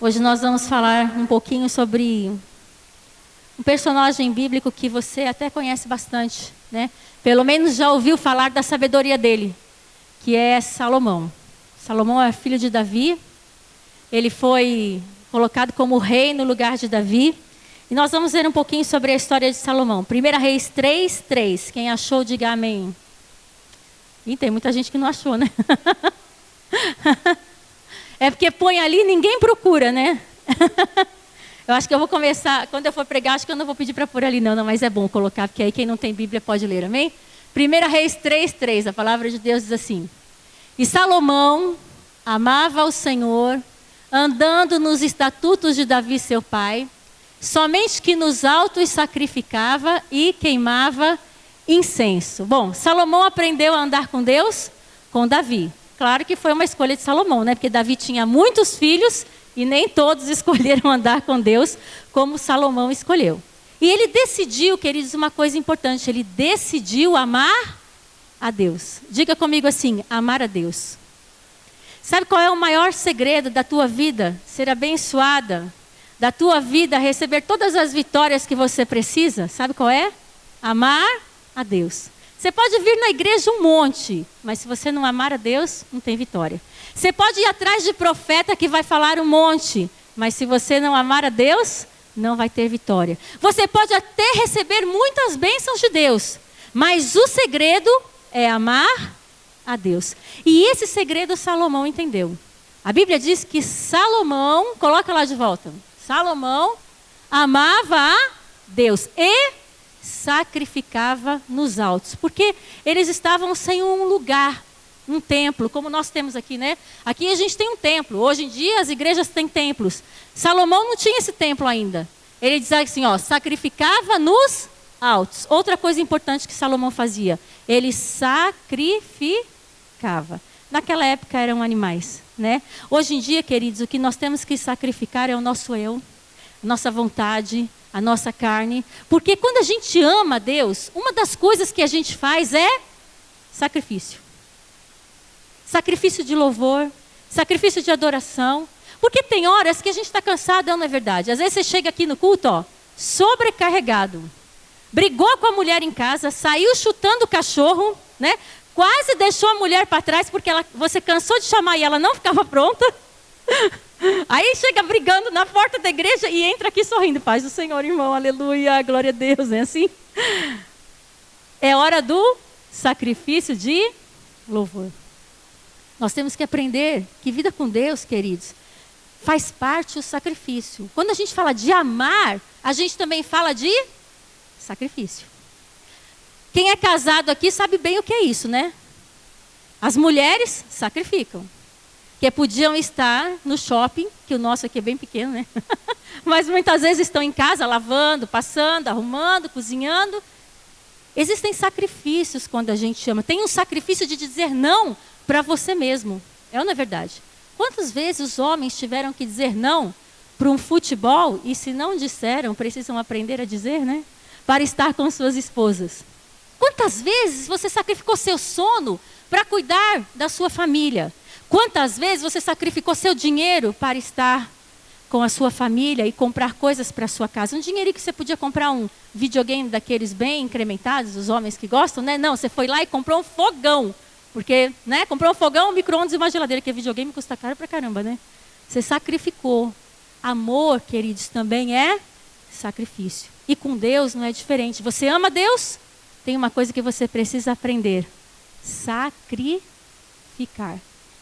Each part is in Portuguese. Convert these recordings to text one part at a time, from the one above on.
Hoje nós vamos falar um pouquinho sobre um personagem bíblico que você até conhece bastante, né? Pelo menos já ouviu falar da sabedoria dele, que é Salomão. Salomão é filho de Davi, ele foi colocado como rei no lugar de Davi. E nós vamos ver um pouquinho sobre a história de Salomão. 1 Reis 3:3. Quem achou, diga amém. E tem muita gente que não achou, né? É porque põe ali e ninguém procura, né? Eu acho que eu vou começar, quando eu for pregar, acho que eu não vou pedir para pôr ali não, mas é bom colocar, porque aí quem não tem Bíblia pode ler, amém? 1 Reis 3:3, a palavra de Deus diz assim: E Salomão amava o Senhor, andando nos estatutos de Davi seu pai, somente que nos altos sacrificava e queimava incenso. Bom, Salomão aprendeu a andar com Deus com Davi. Claro que foi uma escolha de Salomão, né? Porque Davi tinha muitos filhos e nem todos escolheram andar com Deus como Salomão escolheu. E ele decidiu, queridos, uma coisa importante. Ele decidiu amar a Deus. Diga comigo assim, amar a Deus. Sabe qual é o maior segredo da tua vida ser abençoada? Da tua vida receber todas as vitórias que você precisa? Sabe qual é? Amar a Deus. Você pode vir na igreja um monte, mas se você não amar a Deus, não tem vitória. Você pode ir atrás de profeta que vai falar um monte, mas se você não amar a Deus, não vai ter vitória. Você pode até receber muitas bênçãos de Deus, mas o segredo é amar a Deus. E esse segredo Salomão entendeu. A Bíblia diz que Salomão, coloca lá de volta, Salomão amava a Deus e sacrificava nos altos, porque eles estavam sem um lugar, um templo, como nós temos aqui, né? Aqui a gente tem um templo, hoje em dia as igrejas têm templos. Salomão não tinha esse templo ainda. Ele dizia assim, ó, sacrificava nos altos. Outra coisa importante que Salomão fazia, ele sacrificava. Naquela época eram animais, né? Hoje em dia, queridos, o que nós temos que sacrificar é o nosso eu, nossa vontade, a nossa carne, porque quando a gente ama a Deus, uma das coisas que a gente faz é sacrifício. Sacrifício de louvor, sacrifício de adoração, porque tem horas que a gente está cansado, não é verdade? Às vezes você chega aqui no culto, ó, sobrecarregado, brigou com a mulher em casa, saiu chutando o cachorro, né? Quase deixou a mulher para trás porque você cansou de chamar e ela não ficava pronta. Aí chega brigando na porta da igreja e entra aqui sorrindo. Paz do Senhor, irmão, aleluia, glória a Deus, não é assim? É hora do sacrifício de louvor. Nós temos que aprender que vida com Deus, queridos, faz parte do sacrifício. Quando a gente fala de amar, a gente também fala de sacrifício. Quem é casado aqui sabe bem o que é isso, né? As mulheres sacrificam. Que podiam estar no shopping, que o nosso aqui é bem pequeno, né? Mas muitas vezes estão em casa, lavando, passando, arrumando, cozinhando. Existem sacrifícios quando a gente ama. Tem um sacrifício de dizer não para você mesmo. É ou não é verdade? Quantas vezes os homens tiveram que dizer não para um futebol, e se não disseram, precisam aprender a dizer, né? Para estar com suas esposas. Quantas vezes você sacrificou seu sono para cuidar da sua família? Quantas vezes você sacrificou seu dinheiro para estar com a sua família e comprar coisas para a sua casa? Um dinheiro que você podia comprar um videogame daqueles bem incrementados, os homens que gostam, né? Não, você foi lá e comprou um fogão. Porque, né? Comprou um fogão, um micro-ondas e uma geladeira, que videogame custa caro pra caramba, né? Você sacrificou. Amor, queridos, também é sacrifício. E com Deus não é diferente. Você ama Deus? Tem uma coisa que você precisa aprender. Sacrificar.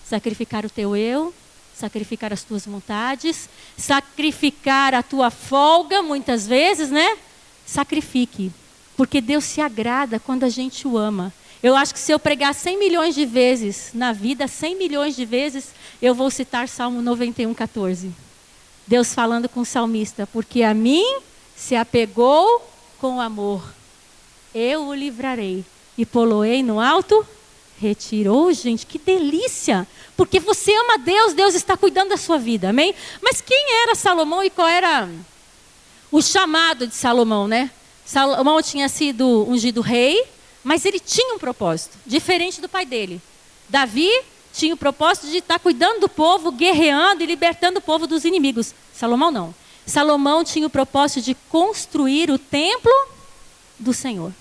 Sacrificar o teu eu, sacrificar as tuas vontades, sacrificar a tua folga, muitas vezes, né? Sacrifique, porque Deus se agrada quando a gente o ama. Eu acho que se eu pregar 100 milhões de vezes na vida, 100 milhões de vezes, eu vou citar Salmo 91:14. Deus falando com o salmista, porque a mim se apegou com amor, eu o livrarei e poloei no alto retirou, gente, que delícia, porque você ama Deus, Deus está cuidando da sua vida, amém? Mas quem era Salomão e qual era o chamado de Salomão, né? Salomão tinha sido ungido rei, mas ele tinha um propósito, diferente do pai dele. Davi tinha o propósito de estar cuidando do povo, guerreando e libertando o povo dos inimigos. Salomão não. Salomão tinha o propósito de construir o templo do Senhor.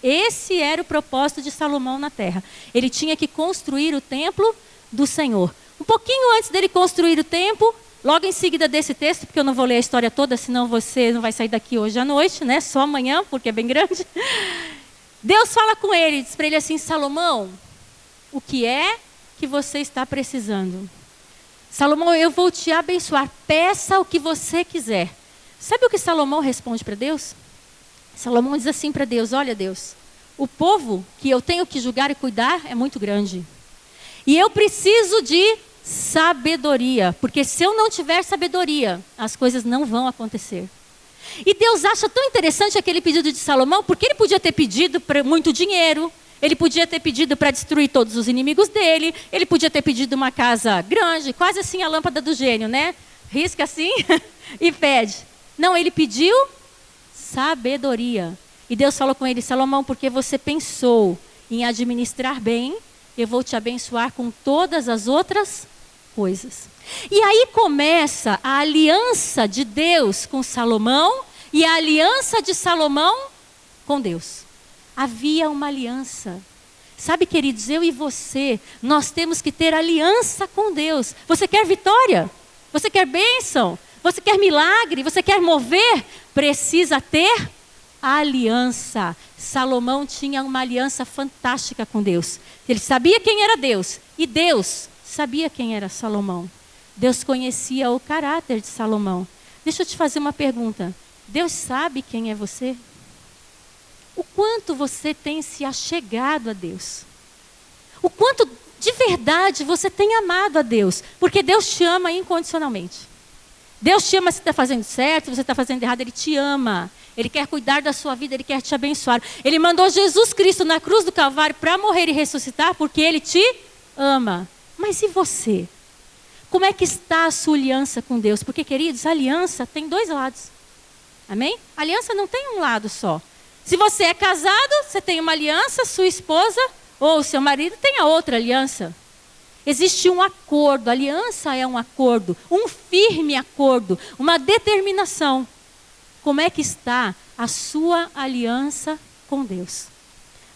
Esse era o propósito de Salomão na terra. Ele tinha que construir o templo do Senhor. Um pouquinho antes dele construir o templo, logo em seguida desse texto, porque eu não vou ler a história toda, senão você não vai sair daqui hoje à noite, né? Só amanhã, porque é bem grande. Deus fala com ele, diz para ele assim: Salomão, o que é que você está precisando? Salomão, eu vou te abençoar, peça o que você quiser. Sabe o que Salomão responde para Deus? Salomão diz assim para Deus: olha Deus, o povo que eu tenho que julgar e cuidar é muito grande. E eu preciso de sabedoria, porque se eu não tiver sabedoria, as coisas não vão acontecer. E Deus acha tão interessante aquele pedido de Salomão, porque ele podia ter pedido muito dinheiro, ele podia ter pedido para destruir todos os inimigos dele, ele podia ter pedido uma casa grande, quase assim a lâmpada do gênio, né? Risca assim e pede. Não, ele pediu sabedoria. E Deus falou com ele: Salomão, porque você pensou em administrar bem, eu vou te abençoar com todas as outras coisas. E aí começa a aliança de Deus com Salomão e a aliança de Salomão com Deus. Havia uma aliança. Sabe, queridos, eu e você, nós temos que ter aliança com Deus. Você quer vitória? Você quer bênção? Você quer milagre? Você quer mover? Precisa ter aliança. Salomão tinha uma aliança fantástica com Deus. Ele sabia quem era Deus e Deus sabia quem era Salomão. Deus conhecia o caráter de Salomão. Deixa eu te fazer uma pergunta. Deus sabe quem é você? O quanto você tem se achegado a Deus? O quanto de verdade você tem amado a Deus? Porque Deus te ama incondicionalmente. Deus te ama se está fazendo certo, se você está fazendo errado, Ele te ama. Ele quer cuidar da sua vida, Ele quer te abençoar. Ele mandou Jesus Cristo na cruz do Calvário para morrer e ressuscitar porque Ele te ama. Mas e você? Como é que está a sua aliança com Deus? Porque, queridos, a aliança tem dois lados. Amém? A aliança não tem um lado só. Se você é casado, você tem uma aliança, sua esposa ou seu marido tem a outra aliança. Existe um acordo, a aliança é um acordo, um firme acordo, uma determinação. Como é que está a sua aliança com Deus?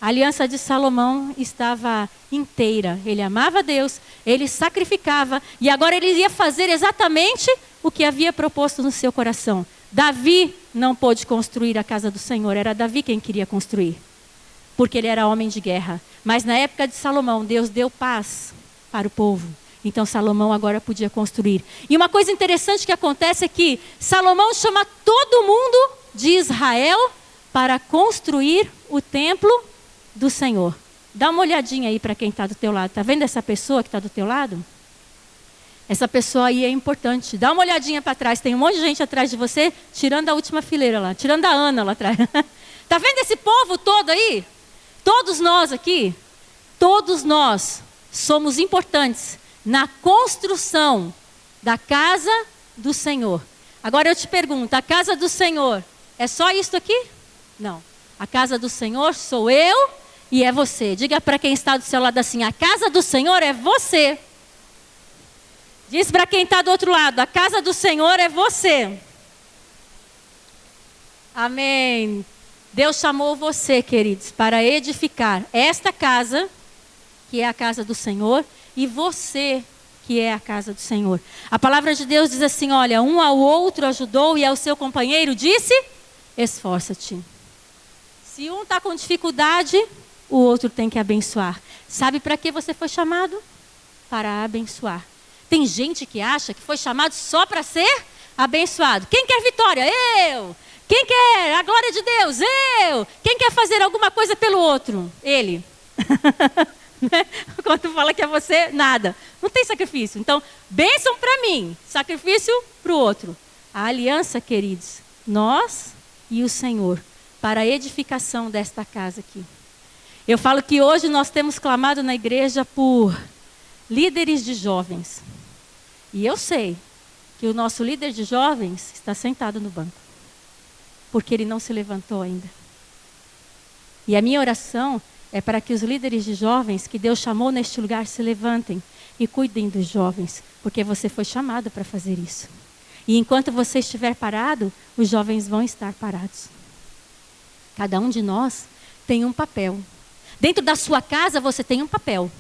A aliança de Salomão estava inteira. Ele amava Deus, ele sacrificava e agora ele ia fazer exatamente o que havia proposto no seu coração. Davi não pôde construir a casa do Senhor, era Davi quem queria construir, porque ele era homem de guerra. Mas na época de Salomão, Deus deu paz para o povo. Então Salomão agora podia construir. E uma coisa interessante que acontece é que Salomão chama todo mundo de Israel para construir o templo do Senhor. Dá uma olhadinha aí para quem está do teu lado. Está vendo essa pessoa que está do teu lado? Essa pessoa aí é importante. Dá uma olhadinha para trás. Tem um monte de gente atrás de você, tirando a última fileira lá. Tirando a Ana lá atrás. Está vendo esse povo todo aí? Todos nós aqui, todos nós somos importantes na construção da casa do Senhor. Agora eu te pergunto, a casa do Senhor é só isso aqui? Não. A casa do Senhor sou eu e é você. Diga para quem está do seu lado assim: a casa do Senhor é você. Diz para quem está do outro lado: a casa do Senhor é você. Amém. Deus chamou você, queridos, para edificar esta casa, que é a casa do Senhor, e você, que é a casa do Senhor. A palavra de Deus diz assim: olha, um ao outro ajudou e ao seu companheiro disse: esforça-te. Se um está com dificuldade, o outro tem que abençoar. Sabe para que você foi chamado? Para abençoar. Tem gente que acha que foi chamado só para ser abençoado. Quem quer vitória? Eu. Quem quer a glória de Deus? Eu. Quem quer fazer alguma coisa pelo outro? Ele. Quando fala que é você, nada. Não tem sacrifício. Então, bênção para mim, sacrifício para o outro. A aliança, queridos, nós e o Senhor, para a edificação desta casa aqui. Eu falo que hoje nós temos clamado na igreja por líderes de jovens. E eu sei que o nosso líder de jovens está sentado no banco, porque ele não se levantou ainda. E a minha oração é para que os líderes de jovens que Deus chamou neste lugar se levantem e cuidem dos jovens, porque você foi chamado para fazer isso. E enquanto você estiver parado, os jovens vão estar parados. Cada um de nós tem um papel. Dentro da sua casa você tem um papel.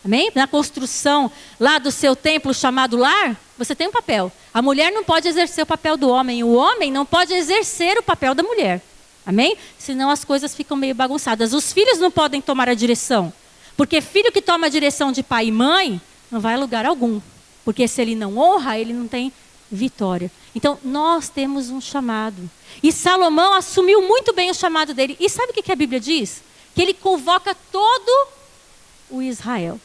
Amém? Na construção lá do seu templo chamado lar, você tem um papel. A mulher não pode exercer o papel do homem, e o homem não pode exercer o papel da mulher. Amém? Senão as coisas ficam meio bagunçadas. Os filhos não podem tomar a direção. Porque filho que toma a direção de pai e mãe, não vai a lugar algum. Porque se ele não honra, ele não tem vitória. Então, nós temos um chamado. E Salomão assumiu muito bem o chamado dele. E sabe o que a Bíblia diz? Que ele convoca todo o Israel.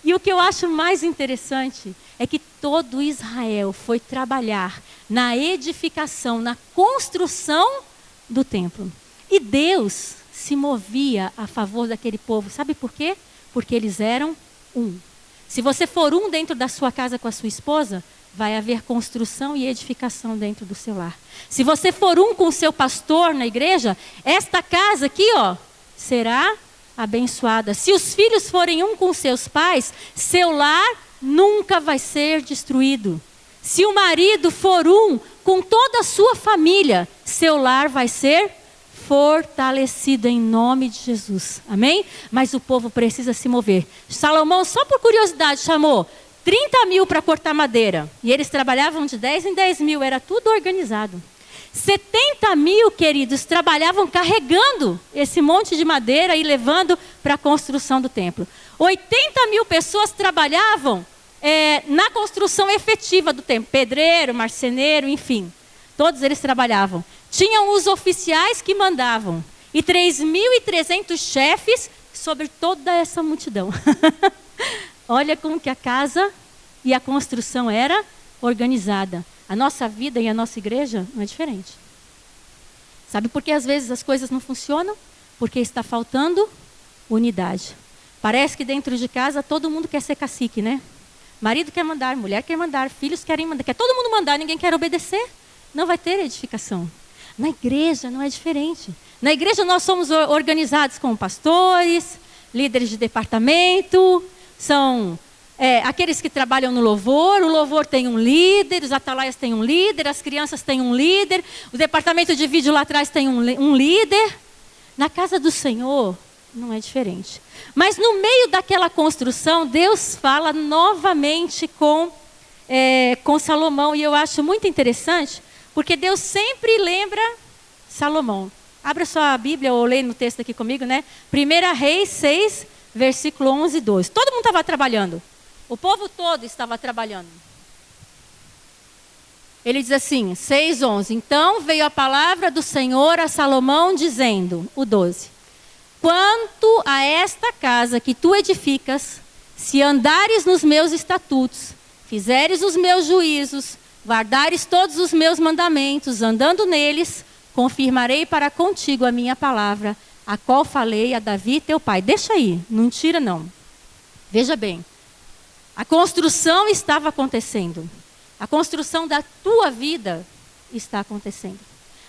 E o que eu acho mais interessante é que todo Israel foi trabalhar na edificação, na construção do templo. E Deus se movia a favor daquele povo. Sabe por quê? Porque eles eram um. Se você for um dentro da sua casa com a sua esposa, vai haver construção e edificação dentro do seu lar. Se você for um com o seu pastor na igreja, esta casa aqui, ó, será abençoada. Se os filhos forem um com seus pais, seu lar nunca vai ser destruído. Se o marido for um com toda a sua família, seu lar vai ser fortalecido em nome de Jesus. Amém? Mas o povo precisa se mover. Salomão, só por curiosidade, chamou 30 mil para cortar madeira. E eles trabalhavam de 10 em 10 mil, era tudo organizado. 70 mil, queridos, trabalhavam carregando esse monte de madeira e levando para a construção do templo. 80 mil pessoas trabalhavam na construção efetiva do templo. Pedreiro, marceneiro, enfim. Todos eles trabalhavam. Tinham os oficiais que mandavam. E 3.300 chefes sobre toda essa multidão. Olha como que a casa e a construção era organizada. A nossa vida e a nossa igreja não é diferente. Sabe por que às vezes as coisas não funcionam? Porque está faltando unidade. Parece que dentro de casa todo mundo quer ser cacique, né? Marido quer mandar, mulher quer mandar, filhos querem mandar. Quer todo mundo mandar, ninguém quer obedecer. Não vai ter edificação. Na igreja não é diferente. Na igreja nós somos organizados como pastores, líderes de departamento, são aqueles que trabalham no louvor. O louvor tem um líder, os atalaias têm um líder, as crianças têm um líder, o departamento de vídeo lá atrás tem um líder. Na casa do Senhor não é diferente. Mas no meio daquela construção, Deus fala novamente com Salomão. E eu acho muito interessante, porque Deus sempre lembra Salomão. Abra sua Bíblia ou leia no texto aqui comigo, né? 1 Reis 6, versículo 11 e 12. Todo mundo estava trabalhando. O povo todo estava trabalhando. Ele diz assim, 6, 11. Então veio a palavra do Senhor a Salomão dizendo, o 12. Quanto a esta casa que tu edificas, se andares nos meus estatutos, fizeres os meus juízos, guardares todos os meus mandamentos, andando neles, confirmarei para contigo a minha palavra, a qual falei a Davi teu pai. Deixa aí, não tira não. Veja bem, a construção estava acontecendo. A construção da tua vida está acontecendo.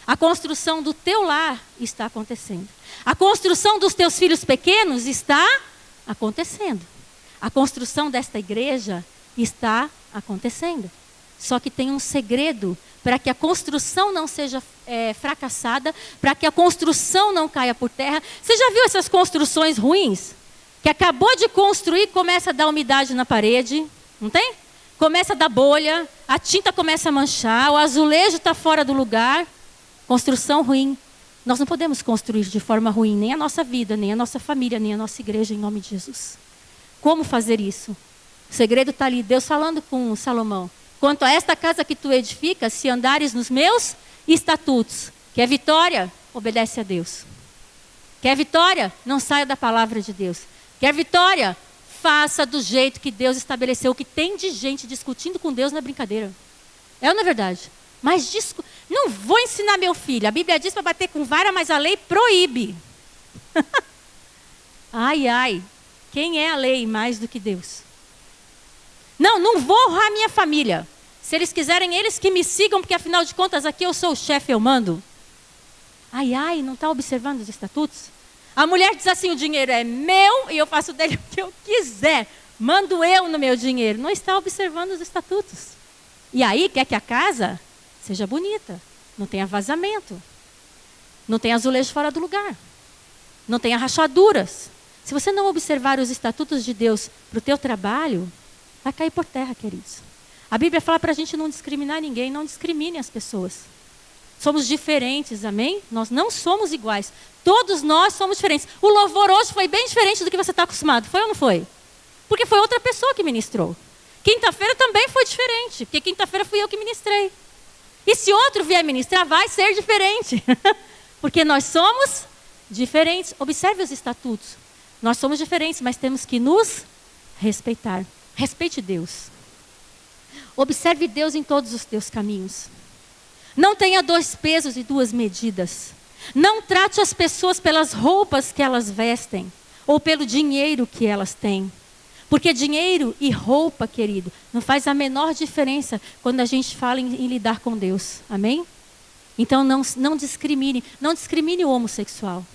A construção do teu lar está acontecendo. A construção dos teus filhos pequenos está acontecendo. A construção desta igreja está acontecendo. Só que tem um segredo para que a construção não seja fracassada, para que a construção não caia por terra. Você já viu essas construções ruins? Que acabou de construir, começa a dar umidade na parede, não tem? Começa a dar bolha, a tinta começa a manchar, o azulejo está fora do lugar. Construção ruim. Nós não podemos construir de forma ruim nem a nossa vida, nem a nossa família, nem a nossa igreja, em nome de Jesus. Como fazer isso? O segredo está ali, Deus falando com Salomão. Quanto a esta casa que tu edificas, se andares nos meus estatutos. Quer vitória? Obedece a Deus. Quer vitória? Não saia da palavra de Deus. Quer vitória? Faça do jeito que Deus estabeleceu. O que tem de gente discutindo com Deus não é brincadeira. É ou não é verdade? Mas não vou ensinar meu filho. A Bíblia diz para bater com vara, mas a lei proíbe. Ai, ai. Quem é a lei mais do que Deus? Não vou honrar minha família. Se eles quiserem, eles que me sigam, porque afinal de contas aqui eu sou o chefe, eu mando. Ai, ai, não está observando os estatutos? A mulher diz assim, o dinheiro é meu e eu faço dele o que eu quiser. mando eu no meu dinheiro. Não está observando os estatutos. E aí quer que a casa seja bonita, não tenha vazamento, não tenha azulejo fora do lugar, não tenha rachaduras. Se você não observar os estatutos de Deus para o teu trabalho, vai cair por terra, queridos. A Bíblia fala para a gente não discriminar ninguém, não discrimine as pessoas. Somos diferentes, amém? Nós não somos iguais. Todos nós somos diferentes. O louvor hoje foi bem diferente do que você está acostumado. Foi ou não foi? Porque foi outra pessoa que ministrou. Quinta-feira também foi diferente, porque quinta-feira fui eu que ministrei. E se outro vier ministrar, vai ser diferente. Porque nós somos diferentes. Observe os estatutos. Nós somos diferentes, mas temos que nos respeitar. Respeite Deus. Observe Deus em todos os teus caminhos. Não tenha 2 pesos e 2 medidas. Não trate as pessoas pelas roupas que elas vestem ou pelo dinheiro que elas têm. Porque dinheiro e roupa, querido, não faz a menor diferença quando a gente fala em lidar com Deus. Amém? Então não discrimine. Não discrimine o homossexual.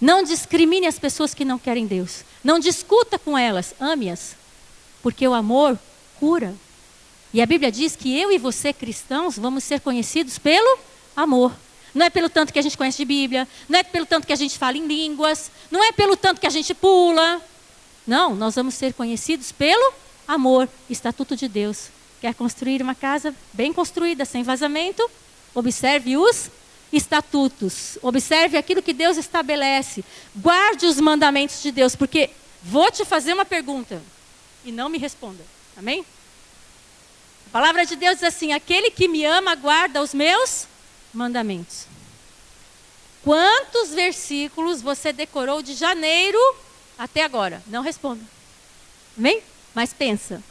Não discrimine as pessoas que não querem Deus. Não discuta com elas. Ame-as. Porque o amor cura. E a Bíblia diz que eu e você, cristãos, vamos ser conhecidos pelo amor. Não é pelo tanto que a gente conhece de Bíblia. Não é pelo tanto que a gente fala em línguas. Não é pelo tanto que a gente pula. Não, nós vamos ser conhecidos pelo amor. Estatuto de Deus. Quer construir uma casa bem construída, sem vazamento? Observe os estatutos. Observe aquilo que Deus estabelece. Guarde os mandamentos de Deus, porque vou te fazer uma pergunta e não me responda. Amém? A palavra de Deus diz assim: aquele que me ama guarda os meus mandamentos. Quantos versículos você decorou de janeiro até agora? Não responda. Amém? Mas pensa.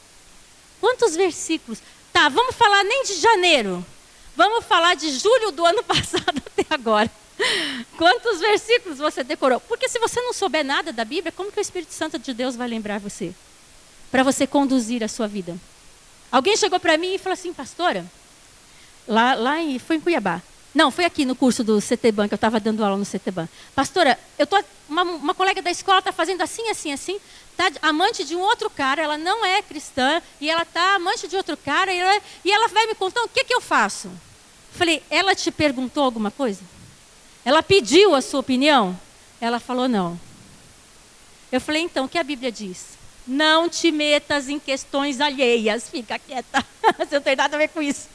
Quantos versículos? Tá, vamos falar nem de janeiro. Vamos falar de julho do ano passado até agora. Quantos versículos você decorou? Porque se você não souber nada da Bíblia, como que o Espírito Santo de Deus vai lembrar você? Para você conduzir a sua vida. Alguém chegou para mim e falou assim: pastora, foi em Cuiabá. Não, foi aqui no curso do CTBAN, que eu estava dando aula no CTBAN. Pastora, uma colega da escola está fazendo assim, está amante de um outro cara, ela não é cristã, e ela está amante de outro cara, e ela vai me contar o que eu faço. Falei, ela te perguntou alguma coisa? Ela pediu a sua opinião? Ela falou não. Eu falei, então, o que a Bíblia diz? Não te metas em questões alheias, fica quieta, você não tem nada a ver com isso.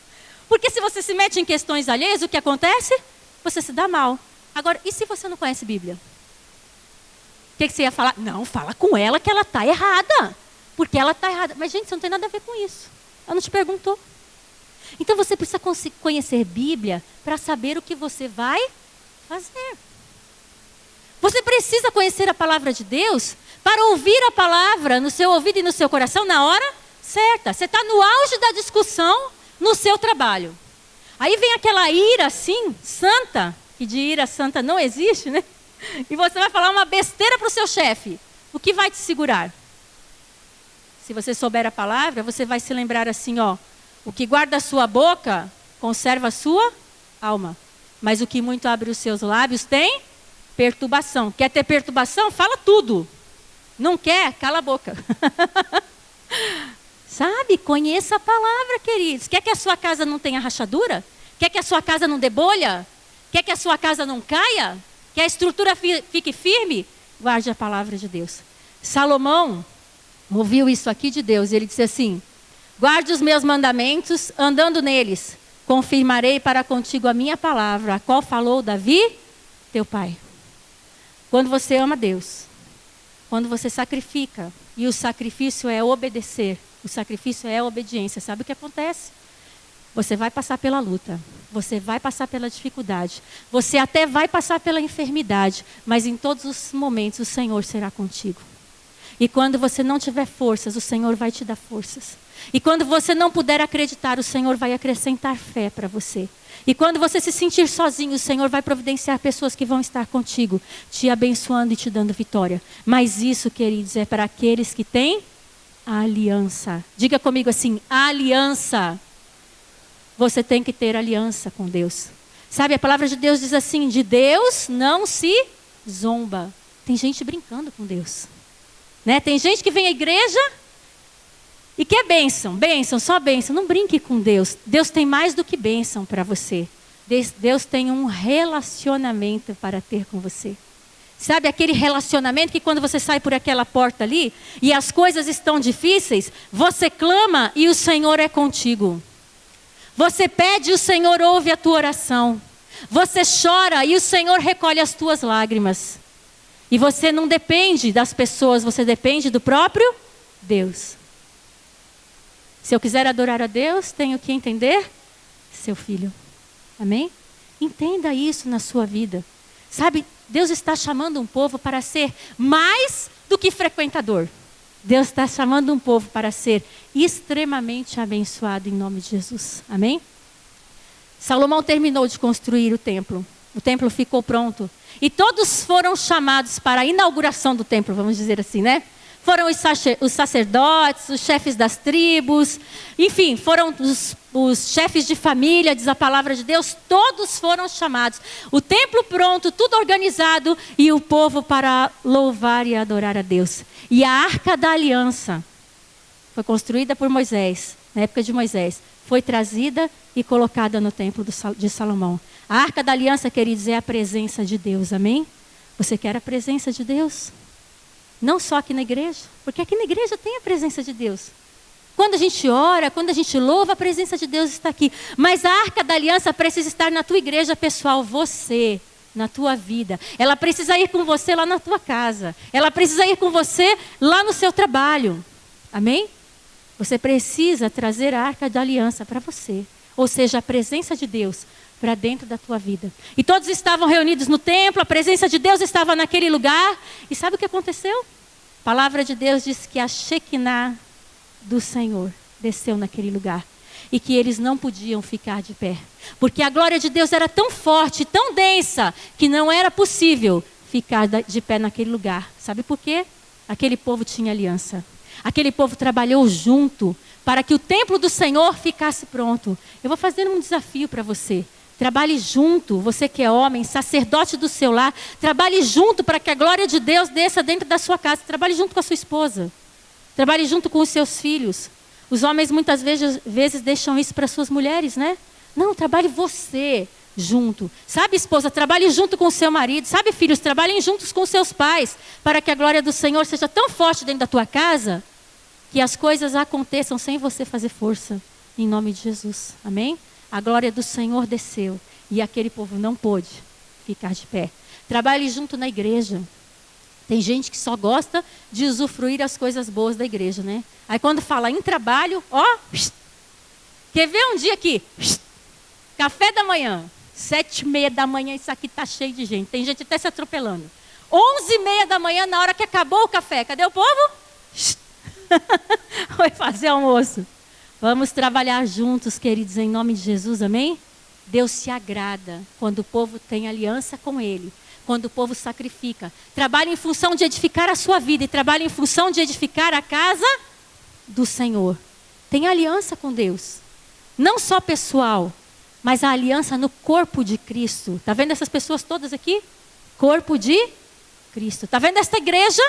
Porque se você se mete em questões alheias, o que acontece? Você se dá mal. Agora, e se você não conhece Bíblia? O que você ia falar? Não, fala com ela que ela está errada. Porque ela está errada. Mas, gente, você não tem nada a ver com isso. Ela não te perguntou. Então, você precisa conhecer Bíblia para saber o que você vai fazer. Você precisa conhecer a palavra de Deus para ouvir a palavra no seu ouvido e no seu coração na hora certa. Você está no auge da discussão no seu trabalho. Aí vem aquela ira assim, santa, que de ira santa não existe, né? E você vai falar uma besteira para o seu chefe. O que vai te segurar? Se você souber a palavra, você vai se lembrar assim, ó. O que guarda a sua boca, conserva a sua alma. Mas o que muito abre os seus lábios tem perturbação. Quer ter perturbação? Fala tudo. Não quer? Cala a boca. Sabe? Conheça a palavra, queridos. Quer que a sua casa não tenha rachadura? Quer que a sua casa não dê bolha? Quer que a sua casa não caia? Que a estrutura fique firme? Guarde a palavra de Deus. Salomão ouviu isso aqui de Deus. Ele disse assim: guarde os meus mandamentos, andando neles. Confirmarei para contigo a minha palavra, a qual falou Davi, teu pai. Quando você ama Deus, quando você sacrifica, e o sacrifício é obedecer, o sacrifício é a obediência, sabe o que acontece? Você vai passar pela luta, você vai passar pela dificuldade, você até vai passar pela enfermidade, mas em todos os momentos o Senhor será contigo. E quando você não tiver forças, o Senhor vai te dar forças. E quando você não puder acreditar, o Senhor vai acrescentar fé para você. E quando você se sentir sozinho, o Senhor vai providenciar pessoas que vão estar contigo, te abençoando e te dando vitória. Mas isso, queridos, é para aqueles que têm a aliança. Diga comigo assim, aliança. Você tem que ter aliança com Deus. Sabe, a palavra de Deus diz assim, de Deus não se zomba. Tem gente brincando com Deus. Né? Tem gente que vem à igreja E que é bênção, bênção, só bênção. Não brinque com Deus. Deus tem mais do que bênção para você. Deus tem um relacionamento para ter com você. Sabe aquele relacionamento que quando você sai por aquela porta ali e as coisas estão difíceis, você clama e o Senhor é contigo. Você pede e o Senhor ouve a tua oração. Você chora e o Senhor recolhe as tuas lágrimas. E você não depende das pessoas, você depende do próprio Deus. Se eu quiser adorar a Deus, tenho que entender seu filho. Amém? Entenda isso na sua vida. Sabe, Deus está chamando um povo para ser mais do que frequentador. Deus está chamando um povo para ser extremamente abençoado em nome de Jesus. Amém? Salomão terminou de construir o templo. O templo ficou pronto. E todos foram chamados para a inauguração do templo, vamos dizer assim, né? Foram os sacerdotes, os chefes das tribos, enfim, foram os chefes de família, diz a palavra de Deus, todos foram chamados. O templo pronto, tudo organizado e o povo para louvar e adorar a Deus. E a Arca da Aliança foi construída por Moisés, na época de Moisés, foi trazida e colocada no templo de Salomão. A Arca da Aliança, queridos, é a presença de Deus, amém? Você quer a presença de Deus? Não só aqui na igreja, porque aqui na igreja tem a presença de Deus. Quando a gente ora, quando a gente louva, a presença de Deus está aqui. Mas a Arca da Aliança precisa estar na tua igreja pessoal, você, na tua vida. Ela precisa ir com você lá na tua casa. Ela precisa ir com você lá no seu trabalho. Amém? Você precisa trazer a Arca da Aliança para você. Ou seja, a presença de Deus para dentro da tua vida. E todos estavam reunidos no templo, a presença de Deus estava naquele lugar. E sabe o que aconteceu? A palavra de Deus diz que a Shekinah do Senhor desceu naquele lugar. E que eles não podiam ficar de pé. Porque a glória de Deus era tão forte, tão densa, que não era possível ficar de pé naquele lugar. Sabe por quê? Aquele povo tinha aliança. Aquele povo trabalhou junto para que o templo do Senhor ficasse pronto. Eu vou fazer um desafio para você. Trabalhe junto, você que é homem, sacerdote do seu lar, trabalhe junto para que a glória de Deus desça dentro da sua casa. Trabalhe junto com a sua esposa. Trabalhe junto com os seus filhos. Os homens muitas vezes deixam isso para suas mulheres, né? Não, trabalhe você junto. Sabe, esposa, trabalhe junto com o seu marido. Sabe, filhos, trabalhem juntos com os seus pais, para que a glória do Senhor seja tão forte dentro da tua casa, que as coisas aconteçam sem você fazer força. Em nome de Jesus. Amém? A glória do Senhor desceu e aquele povo não pôde ficar de pé. Trabalhe junto na igreja. Tem gente que só gosta de usufruir as coisas boas da igreja, né? Aí quando fala em trabalho, ó, quer ver um dia aqui? Café da manhã, 7h30 da manhã, isso aqui tá cheio de gente. Tem gente até se atropelando. 11h30 da manhã, na hora que acabou o café, cadê o povo? Foi fazer almoço. Vamos trabalhar juntos, queridos, em nome de Jesus, amém? Deus se agrada quando o povo tem aliança com Ele, quando o povo sacrifica. Trabalhe em função de edificar a sua vida e trabalhe em função de edificar a casa do Senhor. Tenha aliança com Deus, não só pessoal, mas a aliança no corpo de Cristo. Está vendo essas pessoas todas aqui? Corpo de Cristo. Está vendo esta igreja?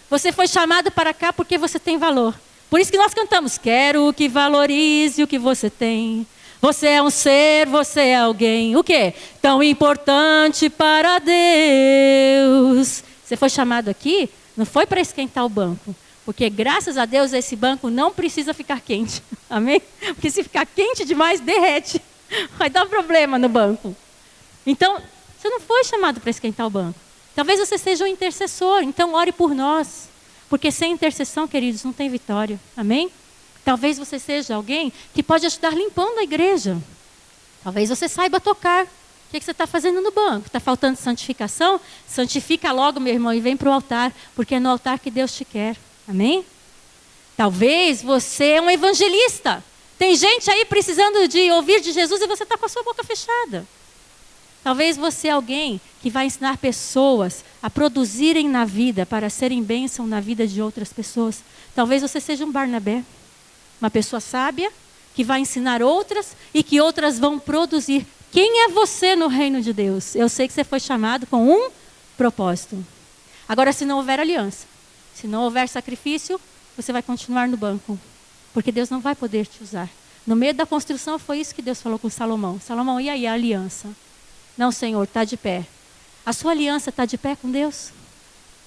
Você foi chamado para cá porque você tem valor. Por isso que nós cantamos, quero que valorize o que você tem. Você é um ser, você é alguém. O quê? Tão importante para Deus. Você foi chamado aqui, não foi para esquentar o banco. Porque graças a Deus esse banco não precisa ficar quente. Amém? Porque se ficar quente demais, derrete. Vai dar problema no banco. Então, você não foi chamado para esquentar o banco. Talvez você seja um intercessor, então ore por nós. Porque sem intercessão, queridos, não tem vitória. Amém? Talvez você seja alguém que pode ajudar limpando a igreja. Talvez você saiba tocar. O que você está fazendo no banco? Está faltando santificação? Santifica logo, meu irmão, e vem para o altar. Porque é no altar que Deus te quer. Amém? Talvez você é um evangelista. Tem gente aí precisando de ouvir de Jesus e você está com a sua boca fechada. Talvez você é alguém que vai ensinar pessoas a produzirem na vida para serem bênção na vida de outras pessoas. Talvez você seja um Barnabé, uma pessoa sábia que vai ensinar outras e que outras vão produzir. Quem é você no reino de Deus? Eu sei que você foi chamado com um propósito. Agora, se não houver aliança, se não houver sacrifício, você vai continuar no banco. porque Deus não vai poder te usar. No meio da construção foi isso que Deus falou com Salomão. Salomão, e aí a aliança? Não, Senhor, está de pé. A sua aliança está de pé com Deus?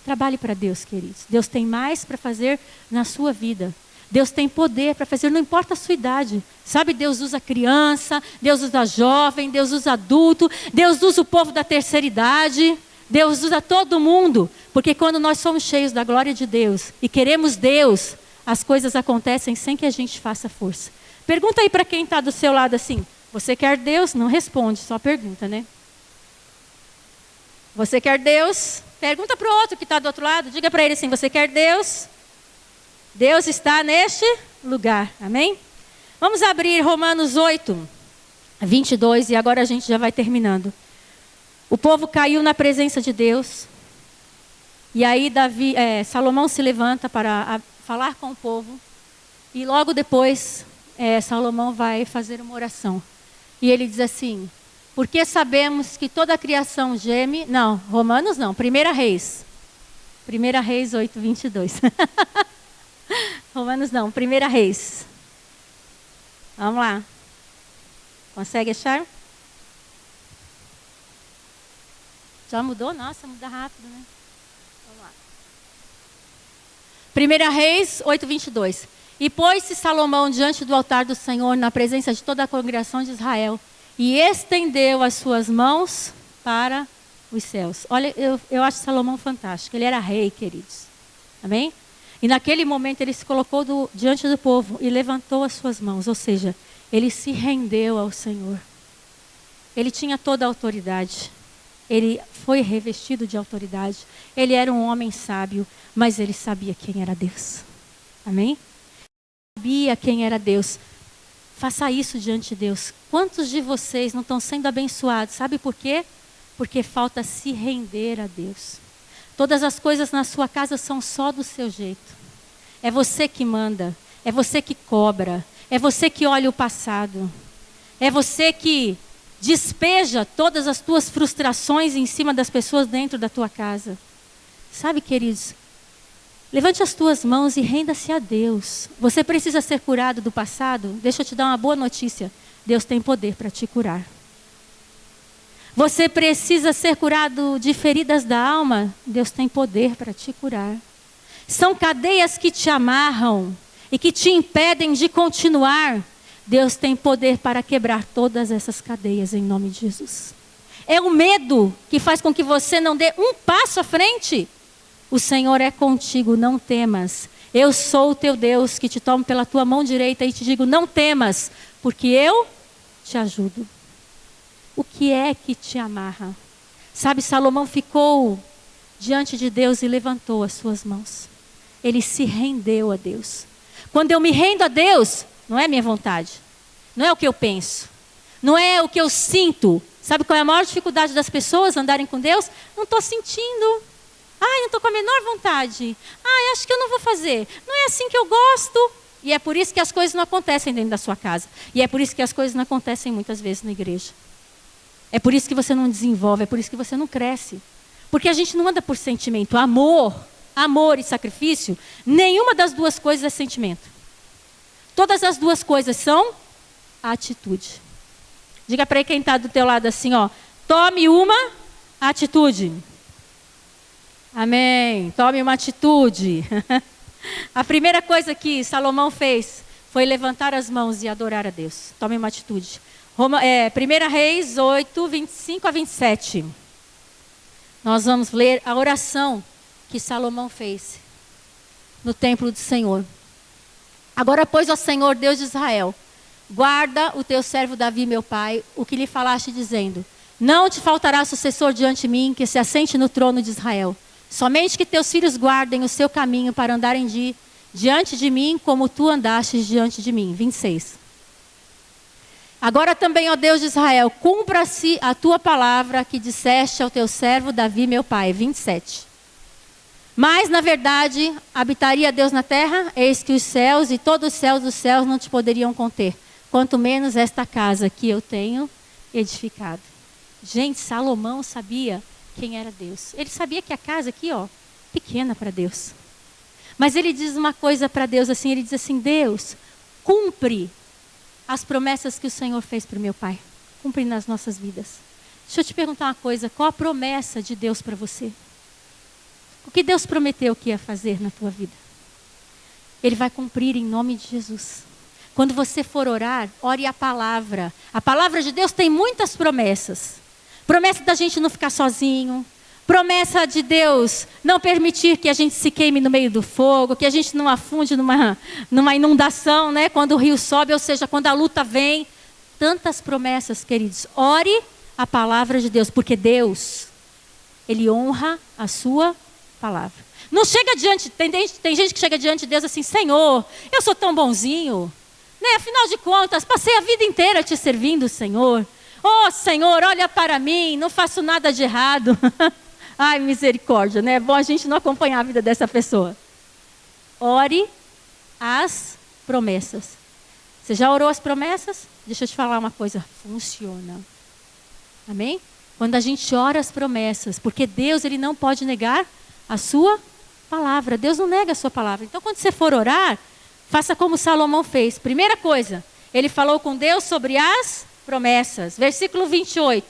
Trabalhe para Deus, queridos. Deus tem mais para fazer na sua vida. Deus tem poder para fazer, não importa a sua idade. Sabe, Deus usa criança, Deus usa jovem, Deus usa adulto, Deus usa o povo da terceira idade, Deus usa todo mundo. Porque quando nós somos cheios da glória de Deus e queremos Deus, as coisas acontecem sem que a gente faça força. Pergunta aí para quem está do seu lado assim, você quer Deus? Não responde, só pergunta, né? Você quer Deus? Pergunta para o outro que está do outro lado, diga para ele assim, você quer Deus? Deus está neste lugar, amém? Vamos abrir Romanos 8, 22 e agora a gente já vai terminando. O povo caiu na presença de Deus. E aí Salomão se levanta para falar com o povo. E logo depois, Salomão vai fazer uma oração. E ele diz assim, porque sabemos que toda a criação geme... Não, Romanos não, 1 Reis. 1 Reis 8, 22. Romanos não, 1 Reis. Vamos lá. Consegue achar? Já mudou? Nossa, muda rápido, né? Vamos lá. 1 Reis 8, 22. E pôs-se Salomão diante do altar do Senhor, na presença de toda a congregação de Israel, e estendeu as suas mãos para os céus. Olha, eu acho Salomão fantástico. Ele era rei, queridos. Amém? E naquele momento ele se colocou diante do povo e levantou as suas mãos. Ou seja, ele se rendeu ao Senhor. Ele tinha toda a autoridade. Ele foi revestido de autoridade. Ele era um homem sábio, mas ele sabia quem era Deus. Amém? Sabia quem era Deus. Faça isso diante de Deus. Quantos de vocês não estão sendo abençoados? Sabe por quê? Porque falta se render a Deus. Todas as coisas na sua casa são só do seu jeito. É você que manda. É você que cobra. É você que olha o passado. É você que despeja todas as tuas frustrações em cima das pessoas dentro da tua casa. Sabe, queridos? Levante as tuas mãos e renda-se a Deus. Você precisa ser curado do passado? Deixa eu te dar uma boa notícia. Deus tem poder para te curar. Você precisa ser curado de feridas da alma? Deus tem poder para te curar. São cadeias que te amarram e que te impedem de continuar. Deus tem poder para quebrar todas essas cadeias em nome de Jesus. É o medo que faz com que você não dê um passo à frente. O Senhor é contigo, não temas. Eu sou o teu Deus que te tomo pela tua mão direita e te digo, não temas, porque eu te ajudo. O que é que te amarra? Sabe, Salomão ficou diante de Deus e levantou as suas mãos. Ele se rendeu a Deus. Quando eu me rendo a Deus, não é minha vontade. Não é o que eu penso. Não é o que eu sinto. Sabe qual é a maior dificuldade das pessoas andarem com Deus? Não estou sentindo. Ai, não estou com a menor vontade. Ai, acho que eu não vou fazer. Não é assim que eu gosto. E é por isso que as coisas não acontecem dentro da sua casa. E é por isso que as coisas não acontecem muitas vezes na igreja. É por isso que você não desenvolve, é por isso que você não cresce. Porque a gente não anda por sentimento. Amor e sacrifício, nenhuma das duas coisas é sentimento. Todas as duas coisas são atitude. Diga para quem está do teu lado assim, ó, tome uma atitude. Amém. Tome uma atitude. A primeira coisa que Salomão fez foi levantar as mãos e adorar a Deus. Tome uma atitude. 1 Reis 8, 25 a 27. Nós vamos ler a oração que Salomão fez no templo do Senhor. Agora, pois, ó Senhor, Deus de Israel, guarda o teu servo Davi, meu pai, o que lhe falaste, dizendo, não te faltará sucessor diante de mim, que se assente no trono de Israel. Somente que teus filhos guardem o seu caminho para andarem diante de mim, como tu andastes diante de mim. 26. Agora também, ó Deus de Israel, cumpra-se a tua palavra que disseste ao teu servo Davi, meu pai. 27. Mas, na verdade, habitaria Deus na terra? Eis que os céus e todos os céus dos céus não te poderiam conter. Quanto menos esta casa que eu tenho edificado. Gente, Salomão sabia quem era Deus. Ele sabia que a casa aqui, ó, pequena para Deus. Mas ele diz uma coisa para Deus assim, ele diz assim, Deus, cumpre as promessas que o Senhor fez para o meu pai. Cumpre nas nossas vidas. Deixa eu te perguntar uma coisa. Qual a promessa de Deus para você? O que Deus prometeu que ia fazer na tua vida? Ele vai cumprir em nome de Jesus. Quando você for orar, ore a palavra. A palavra de Deus tem muitas promessas. Promessa da gente não ficar sozinho. Promessa de Deus não permitir que a gente se queime no meio do fogo, que a gente não afunde numa inundação, né? Quando o rio sobe, ou seja, quando a luta vem. Tantas promessas, queridos. Ore a palavra de Deus, porque Deus, Ele honra a sua palavra. Não chega diante, tem gente que chega diante de Deus assim, Senhor, eu sou tão bonzinho, né? Afinal de contas, passei a vida inteira te servindo, Senhor. Oh, Senhor, olha para mim, não faço nada de errado. Ai, misericórdia, né? É bom a gente não acompanhar a vida dessa pessoa. Ore as promessas. Você já orou as promessas? Deixa eu te falar uma coisa, funciona. Amém? Quando a gente ora as promessas, porque Deus, Ele não pode negar a sua palavra. Deus não nega a sua palavra. Então, quando você for orar, faça como Salomão fez. Primeira coisa, ele falou com Deus sobre as promessas. Versículo 28.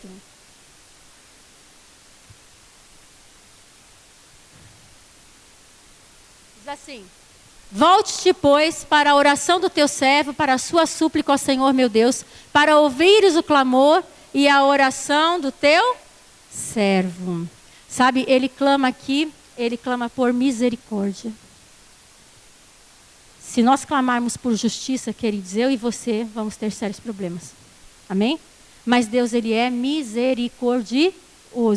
Diz assim: volte-te, pois, para a oração do teu servo, para a sua súplica ao Senhor meu Deus, para ouvires o clamor e a oração do teu servo. Sabe, ele clama aqui, ele clama por misericórdia. Se nós clamarmos por justiça, queridos, eu e você vamos ter sérios problemas. Amém? Mas Deus, Ele é misericordioso.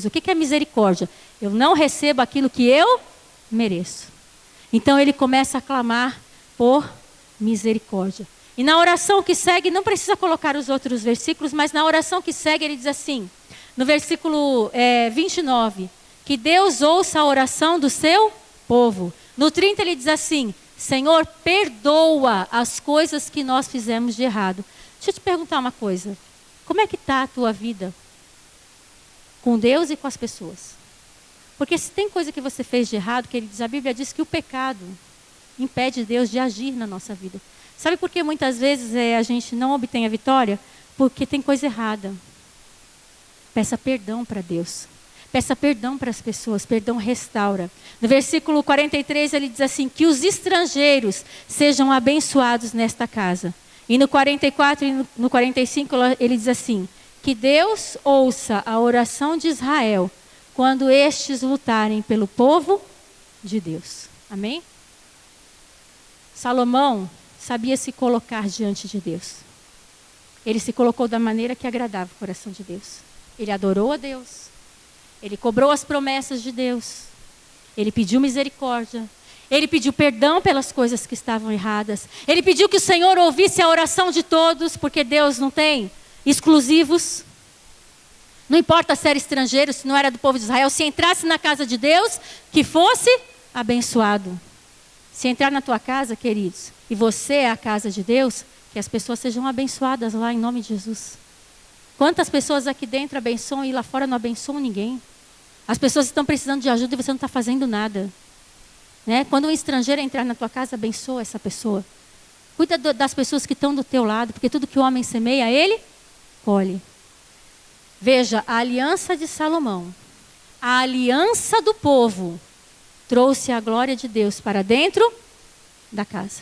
O que é misericórdia? Eu não recebo aquilo que eu mereço. Então Ele começa a clamar por misericórdia. E na oração que segue, não precisa colocar os outros versículos, mas na oração que segue ele diz assim, no versículo 29, que Deus ouça a oração do seu povo. No 30 ele diz assim, Senhor, perdoa as coisas que nós fizemos de errado. Deixa eu te perguntar uma coisa. Como é que está a tua vida com Deus e com as pessoas? Porque se tem coisa que você fez de errado, queridos, a Bíblia diz que o pecado impede Deus de agir na nossa vida. Sabe por que muitas vezes a gente não obtém a vitória? Porque tem coisa errada. Peça perdão para Deus. Peça perdão para as pessoas, perdão restaura. No versículo 43 ele diz assim, que os estrangeiros sejam abençoados nesta casa. E no 44 e no 45 ele diz assim, que Deus ouça a oração de Israel quando estes lutarem pelo povo de Deus. Amém? Salomão sabia se colocar diante de Deus. Ele se colocou da maneira que agradava o coração de Deus. Ele adorou a Deus. Ele cobrou as promessas de Deus. Ele pediu misericórdia. Ele pediu perdão pelas coisas que estavam erradas. Ele pediu que o Senhor ouvisse a oração de todos, porque Deus não tem exclusivos. Não importa se era estrangeiro, se não era do povo de Israel, se entrasse na casa de Deus, que fosse abençoado. Se entrar na tua casa, queridos, e você é a casa de Deus, que as pessoas sejam abençoadas lá em nome de Jesus. Quantas pessoas aqui dentro abençoam e lá fora não abençoam ninguém? As pessoas estão precisando de ajuda e você não está fazendo nada. Né? Quando um estrangeiro entrar na tua casa, abençoa essa pessoa. Cuida das pessoas que estão do teu lado, porque tudo que o homem semeia, ele colhe. Veja, a aliança de Salomão, a aliança do povo, trouxe a glória de Deus para dentro da casa.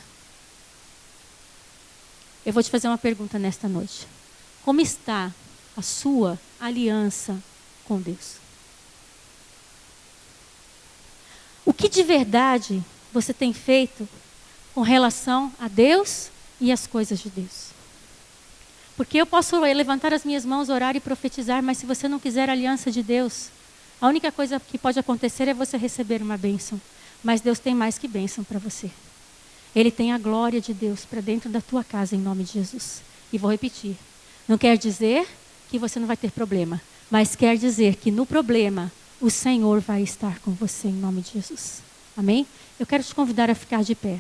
Eu vou te fazer uma pergunta nesta noite. Como está a sua aliança com Deus? O que de verdade você tem feito com relação a Deus e as coisas de Deus? Porque eu posso levantar as minhas mãos, orar e profetizar, mas se você não quiser a aliança de Deus, a única coisa que pode acontecer é você receber uma bênção. Mas Deus tem mais que bênção para você. Ele tem a glória de Deus para dentro da tua casa em nome de Jesus. E vou repetir. Não quer dizer que você não vai ter problema, mas quer dizer que no problema o Senhor vai estar com você em nome de Jesus. Amém? Eu quero te convidar a ficar de pé.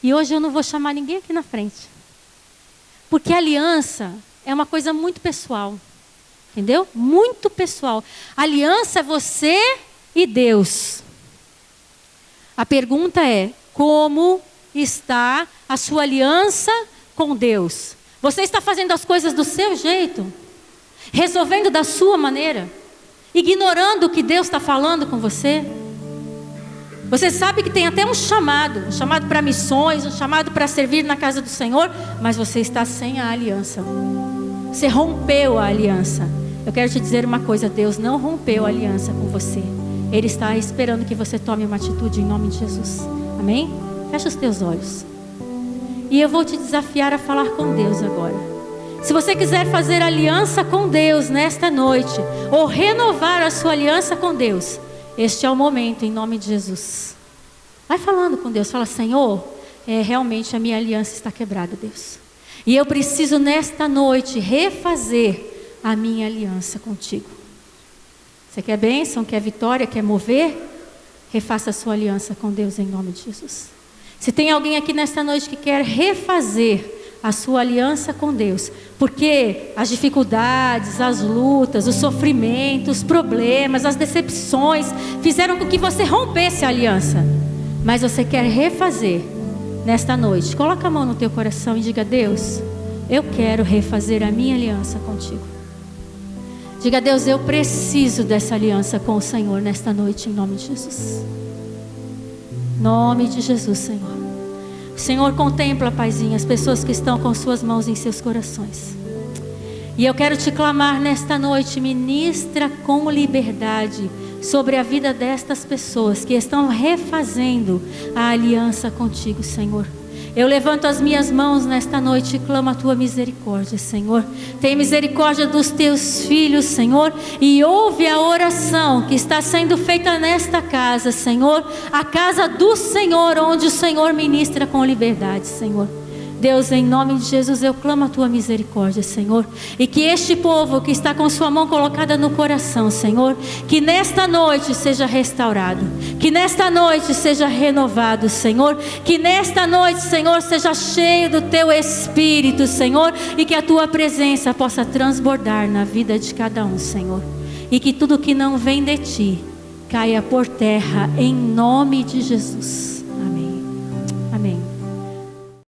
E hoje eu não vou chamar ninguém aqui na frente. Porque a aliança é uma coisa muito pessoal. Entendeu? Muito pessoal. A aliança é você e Deus. A pergunta é, como está a sua aliança com Deus? Você está fazendo as coisas do seu jeito? Resolvendo da sua maneira? Ignorando o que Deus está falando com você? Você sabe que tem até um chamado para missões, um chamado para servir na casa do Senhor, mas você está sem a aliança. Você rompeu a aliança. Eu quero te dizer uma coisa, Deus não rompeu a aliança com você. Ele está esperando que você tome uma atitude em nome de Jesus. Amém? Fecha os teus olhos. E eu vou te desafiar a falar com Deus agora. Se você quiser fazer aliança com Deus nesta noite, ou renovar a sua aliança com Deus, este é o momento, em nome de Jesus. Vai falando com Deus, fala: Senhor, realmente a minha aliança está quebrada, Deus. E eu preciso nesta noite refazer a minha aliança contigo. Você quer bênção, quer vitória, quer mover? Refaça a sua aliança com Deus em nome de Jesus. Se tem alguém aqui nesta noite que quer refazer a sua aliança com Deus, porque as dificuldades, as lutas, os sofrimentos, os problemas, as decepções fizeram com que você rompesse a aliança, mas você quer refazer nesta noite, coloca a mão no teu coração e diga: Deus, eu quero refazer a minha aliança contigo. Diga: Deus, eu preciso dessa aliança com o Senhor nesta noite, em nome de Jesus. Em nome de Jesus, Senhor. O Senhor contempla, Paizinho, as pessoas que estão com suas mãos em seus corações. E eu quero te clamar nesta noite: ministra com liberdade sobre a vida destas pessoas que estão refazendo a aliança contigo, Senhor. Eu levanto as minhas mãos nesta noite e clamo a tua misericórdia, Senhor. Tem misericórdia dos teus filhos, Senhor, e ouve a oração que está sendo feita nesta casa, Senhor, a casa do Senhor, onde o Senhor ministra com liberdade, Senhor. Deus, em nome de Jesus, eu clamo a tua misericórdia, Senhor, e que este povo que está com sua mão colocada no coração, Senhor, que nesta noite seja restaurado, que nesta noite seja renovado, Senhor, que nesta noite, Senhor, seja cheio do teu Espírito, Senhor, e que a tua presença possa transbordar na vida de cada um, Senhor, e que tudo que não vem de ti caia por terra em nome de Jesus.